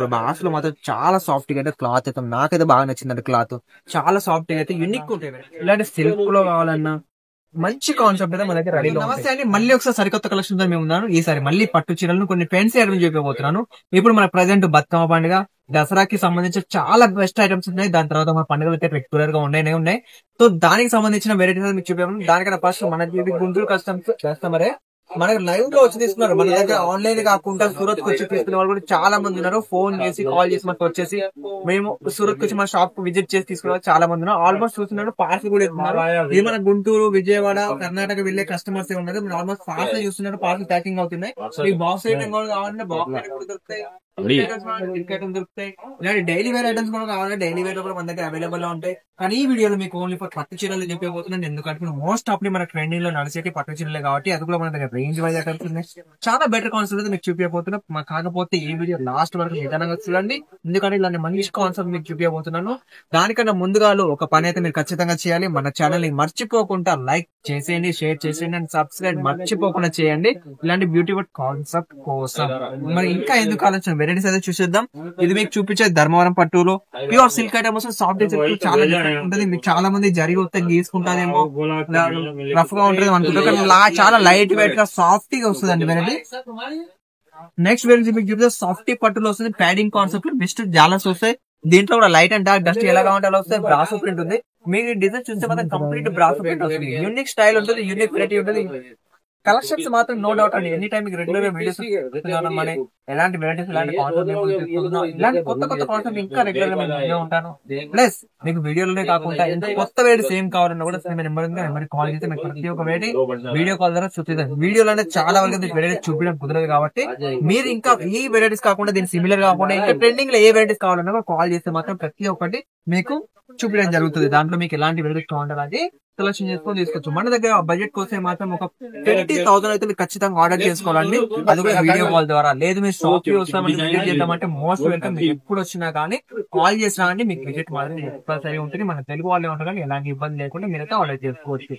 Brass లో మాత్రం చాలా సాఫ్ట్ గా అయితే క్లాత్ అయితే నాకైతే బాగా నచ్చిందండి. క్లాత్ చాలా సాఫ్ట్ గా అయితే యూనిక్ ఉంటాయి. ఇలాంటి సిల్క్ లో కావాలన్నా మంచి కాన్సెప్ట్ అయితే మన దగ్గర రెడీలో. నమస్తే అండి, మళ్ళీ ఒకసారి సరికొత్త కలెక్షన్ తో మేము ఉన్నాను. ఈసారి మళ్ళీ పట్టు చీరలను కొన్ని ఫ్యాన్సీ ఐటమ్స్ చెప్పబోతున్నాను. ఇప్పుడు మన ప్రజెంట్ బతుకమ్మ పండుగ, దసరాకి సంబంధించిన చాలా బెస్ట్ ఐటమ్స్ ఉన్నాయి. దాని తర్వాత మన పండుగలు అయితే రెగ్యులర్ గా ఉన్నాయి. సో దానికి సంబంధించిన వెరైటీస్ మీకు చూపాము. దానికన్నా ఫస్ట్ మన గుంటూరు కస్టమరే మనకి లైవ్ లో వచ్చి తీసుకున్నారు. మన దగ్గర ఆన్లైన్ కాకుండా సూరత్ వచ్చి తీసుకునే వాళ్ళు కూడా చాలా మంది ఉన్నారు. ఫోన్ చేసి కాల్ చేసి మనకు వచ్చేసి మేము సూరత్ వచ్చి మన షాప్ కు విజిట్ చేసి తీసుకునే వాళ్ళు చాలా మంది ఉన్నారు. ఆల్మోస్ట్ చూస్తున్నారు పార్సల్ కూడా ఇస్తున్నారు. ఇది మన గుంటూరు, విజయవాడ, కర్ణాటక వెళ్లే కస్టమర్స్ ఉన్నారు. మీరు ఆల్మోస్ట్ పార్సల్ చూస్తున్నారు, పార్సల్ ప్యాకింగ్ అవుతున్నాయి. మీకు బాక్స్ ఐటమ్ కూడా కావాలంటే బాక్స్ ఐటమ్ కూడా దొరుకుతాయి. దొరుకుతాయి. ఇలాంటి డైలీ వేర్ ఐటమ్స్ కూడా కావాలి, డైలీ వేర్ కూడా మన దగ్గర అవైలబుల్ గా ఉంటాయి. కానీ ఈ వీడియోలో మీకు ఓన్లీ ఫర్ పట్టు చీరలు చెప్పబోతున్నాను. ఎందుకంటే మోస్ట్ ఆఫ్ మన ట్రెండింగ్ లో నడిచేటి పట్టు చీరలే కాబట్టి అది కూడా మన దగ్గర రేంజ్ వైజ్ ఐటమ్స్ ఉన్నాయి. చాలా బెటర్ కాన్సెప్ట్ మీకు చూపించబోతున్నా. కాకపోతే ఈ వీడియో లాస్ట్ వరకు నిదానంగా చూడండి, ఎందుకంటే ఇలాంటి మంచి కాన్సెప్ట్ మీకు చూపించబోతున్నాను. దానికన్నా ముందుగా ఒక పని అయితే మీరు ఖచ్చితంగా చేయాలి. మన ఛానల్ ని మర్చిపోకుండా లైక్ చేసేయండి, షేర్ చేసేయండి అండ్ సబ్స్క్రైబ్ మర్చిపోకుండా చేయండి ఇలాంటి బ్యూటిఫుల్ కాన్సెప్ట్ కోసం. మరి ఇంకా ఎందుకు ఆలోచన వెరైటీస్ అయితే చూసేద్దాం. ఇది మీకు చూపించే ధర్మవరం పట్టులో pure silk item soft silk చాలా ఉంటుంది. మీకు చాలా మంది జరిగి వస్తే గీసుకుంటారేమో, రఫ్ గా ఉంటుంది అనుకుంటారు. చాలా లైట్ వెయిట్ గా సాఫ్ట్ గా వస్తుంది అండి వెరైటీ. నెక్స్ట్ వెరైటీ మీకు చూపిస్తే సాఫ్ట్ పట్టులో వస్తుంది. ప్యాడింగ్ కాన్సెప్ట్ బెస్ట్ జాలర్స్ వస్తాయి. దీంట్లో కూడా లైట్ అండ్ డార్క్ డస్ట్ ఎలా కావాలంటే అలా వస్తాయి. బ్రాసో ప్రింట్ ఉంది. మీరు డిజైన్ చూస్తే మాత్రం కంప్లీట్ బ్రాసో ప్రింట్ వస్తుంది. యూనిక్ స్టైల్ ఉంటుంది, యూనిక్ వెరైటీ ఉంటుంది. కలెక్షన్స్ మాత్రం నో డౌట్ అండి. ఎనీ టైం మీకు రెగ్యులర్ గా వీడియోస్ ఎలాంటి వెరైటీస్, ఇలాంటి కాన్సెప్ట్, ఇలాంటి కొత్త కాన్సెప్ట్ ఇంకా రెగ్యులర్ గా ఉంటాను. ప్లస్ మీకు వీడియోలోనే కాకుండా ఎంత కొత్త వెరైటీస్ ఏం కావాలన్నా కూడా నెంబర్ కాల్ చేస్తే మీకు ప్రతి ఒక్క వెరైటీ వీడియో కాల్ ద్వారా చూపిస్తాను. వీడియోలోనే చాలా వరకు వెరైటీస్ చూపించడం కుదరదు కాబట్టి మీరు ఇంకా ఈ వెరైటీస్ కాకుండా దీని సిమిలర్ కాకుండా ఇంకా ట్రెండింగ్ లో ఏ వెరైటీస్ కావాలన్నా కాల్ చేస్తే మాత్రం ప్రతి ఒక్కటి మీకు చూపించడం జరుగుతుంది. దాంట్లో మీకు ఎలాంటి వెరైటీస్ కావాలంటే సెలెక్షన్ చేసుకొని తీసుకోవచ్చు. మన దగ్గర బడ్జెట్ కోసం మాత్రం ఒక 20,000 అయితే మీరు ఖచ్చితంగా ఆర్డర్ చేసుకోవాలండి. అది కూడా వీడియో కాల్ ద్వారా. లేదు మీరు షాప్ కి వస్తామంటే విజిట్ చేద్దామంటే మోస్ట్ వెల్కమ్. మీకు ఎప్పుడు వచ్చినా కానీ కాల్ చేసినా కానీ మీకు విజిట్ మాత్రం కంపల్సరీ ఉంటుంది. మన తెలుగు వాళ్ళే ఉంటారు కానీ ఎలాంటి ఇబ్బంది లేకుండా మీరైతే ఆర్డర్ చేసుకోవచ్చు.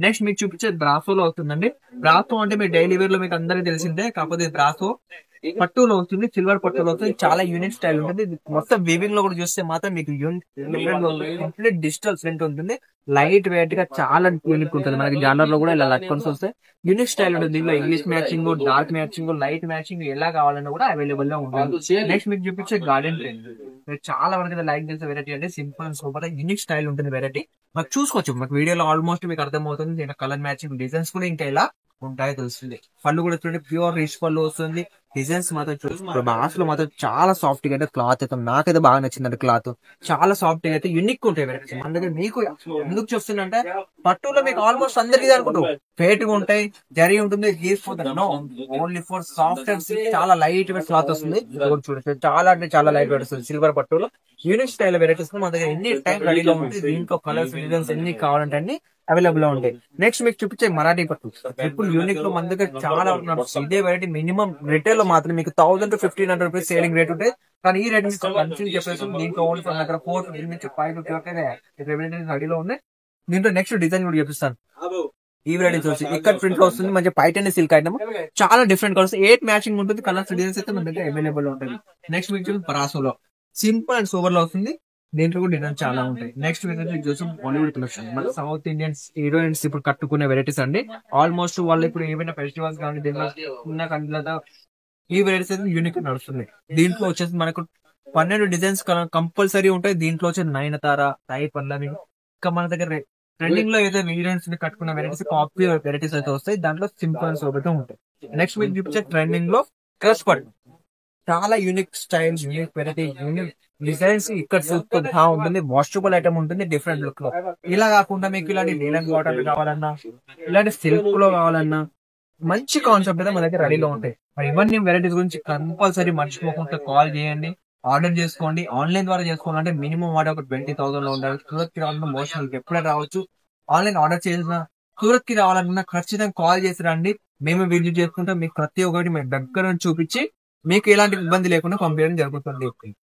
నెక్స్ట్ మీకు చూపించే బ్రాసోలో అవుతుందండి. బ్రాసో అంటే మీరు డైలీ వేర్ లో మీకు అందరికీ తెలిసిందే. కాకపోతే బ్రాసో పట్టులో వస్తుంది, సిల్వర్ పట్టులో వస్తుంది. చాలా యూనిక్ స్టైల్ ఉంటుంది. మొత్తం వీవింగ్ లో కూడా చూస్తే మాత్రం మీకు కంప్లీట్ డిజిటల్ ప్రింట్ ఉంటుంది. లైట్ వెయిట్ గా చాలా యూనిక్ ఉంటుంది. మనకి జానర్ లో కూడా ఇలా లట్కన్స్ వస్తాయి. యూనిక్ స్టైల్ ఉంటుంది. దీనిలో English matching, dark matching, light matching ఎలా కావాలన్నా కూడా అవైలబుల్ గా ఉంటుంది. నెక్స్ట్ మీకు చూపించే గార్డెన్ ట్రెండ్ చాలా వరకు లైక్ చేసే వెరైటీ అంటే simple and super unique style ఉంటుంది వెరైటీ. మాకు చూసుకోవచ్చు. మాకు వీడియోలో ఆల్మోస్ట్ మీకు అర్థమవుతుంది. దీంట్లో కలర్ మ్యాచింగ్ డిజైన్స్ కూడా ఇంకా ఇలా ఉంటాయో తెలుస్తుంది. పళ్ళు కూడా చూడండి, ప్యూర్ రిచ్ పళ్ళు వస్తుంది. డిజైన్స్ మాత్రం చూడండి, బ్రాస్ లో మాత్రం చాలా సాఫ్ట్ గా అయితే క్లాత్ అయితే నాకైతే బాగా నచ్చిందండి. క్లాత్ చాలా సాఫ్ట్ గా అయితే యూనిక్ ఉంటాయి వెరైటీస్. మన దగ్గర మీకు ఎందుకు చూస్తుందంటే పట్టులో మీకు ఆల్మోస్ట్ అందరికీ అనుకుంటారు ఫేట్ గా ఉంటాయి, జరీ ఉంటుంది, ఓన్లీ ఫర్ సాఫ్ట్ అండ్ చాలా లైట్ వెయిట్ క్లాత్ వస్తుంది. చూడండి చాలా అంటే చాలా లైట్ వెయిట్ వస్తుంది. సిల్వర్ పట్టులో యూనిక్ స్టైల్ వెరైటీస్ మన దగ్గర ఎన్ని టైం రెడీలో ఉంటుంది. దీంట్లో కలర్స్, డిజైన్స్ ఎన్ని కావాలంటే అన్ని అవైలబుల్ గా ఉంటాయి. నెక్స్ట్ మీకు చూపించే మరాఠీ పట్టు ఇప్పుడు యూనిక్ లో మన దగ్గర చాలా ఇదే వెరైటీ మినిమం రిటైల్ లో మాత్రం మీకు 1000 to 1500 రూపీస్ సేలింగ్ రేట్ ఉంటాయి. కానీ ఈ రేట్ మీకు చెప్పేసి దీంట్లో ఓన్లీ మన దగ్గర 450 నుంచి 550 రెడీలో ఉన్నాయి. దీంట్లో నెక్స్ట్ డిజైన్ కూడా చూపిస్తాను. ఈ వెరైటీ చూసి ఇక్కడ ప్రింట్ లో వస్తుంది. మంచి పైటన్ సిల్క్ ఐటమ్, చాలా డిఫరెంట్ కలర్స్, 8 మ్యాచింగ్ ఉంటుంది. కలర్స్, డిజైన్స్ అయితే మన దగ్గర అవైలబుల్ ఉంటుంది. నెక్స్ట్ మీకు చూసి పరాసోలో సింపుల్ అండ్ సూపర్ లో వస్తుంది. దీంట్లో కూడా డిజైన్ చాలా ఉంటాయి. నెక్స్ట్ చూసి బాలీవుడ్ కలెక్షన్, మన సౌత్ ఇండియన్స్ హీరోయిన్స్ ఇప్పుడు కట్టుకునే వెరైటీస్ అండి. ఆల్మోస్ట్ వాళ్ళు ఇప్పుడు ఏమైనా ఫెస్టివల్స్ కానీ ఈ వెరైటీస్ అయితే యూనిక్ నడుస్తుంది. దీంట్లో వచ్చేసి మనకు 12 డిజైన్స్ కంపల్సరీ ఉంటాయి. దీంట్లో వచ్చేసి నయనతార, సాయి పల్లవి, ఇంకా మన దగ్గర ట్రెండింగ్ లో అయితే హీరోయిన్స్ కట్టుకున్న వెరైటీస్, కాపీ వెరైటీస్ అయితే వస్తాయి. దాంట్లో సింపుల్ అండ్ సూపర్ ఉంటాయి. నెక్స్ట్ మీకు చూపించే ట్రెండింగ్ లో క్రష్ పట్టు, చాలా unique style, unique variety, unique designs ఇక్కడ సూపర్ ఉంటుంది. వాషబుల్ ఐటమ్ ఉంటుంది డిఫరెంట్ లుక్ లో. ఇలా కాకుండా మీకు ఇలాంటి నీలం వాటర్ కావాలన్నా, ఇలాంటి సిల్క్ లో కావాలన్నా మంచి కాన్సెప్ట్ అయితే మన దగ్గర రెడీలో ఉంటాయి. మరి ఇవన్నీ వెరైటీస్ గురించి కంపల్సరీ మర్చిపోకుండా కాల్ చేయండి, ఆర్డర్ చేసుకోండి. ఆన్లైన్ ద్వారా చేసుకోవాలంటే మినిమం వాడే ఒక 20,000 లో ఉండాలి. సూరత్ కి రావాలన్నా మోషన్ ఎప్పుడైనా రావచ్చు. ఆన్లైన్ ఆర్డర్ చేసిన సూరత్ కి రావాలన్నా ఖచ్చితంగా కాల్ చేసి రండి. మేము విజిట్ చేసుకుంటాం. మీకు ప్రతి ఒక్కటి మేము దగ్గర చూపించి మీకు ఎలాంటి ఇబ్బంది లేకుండా పంపించడం జరుగుతుంది.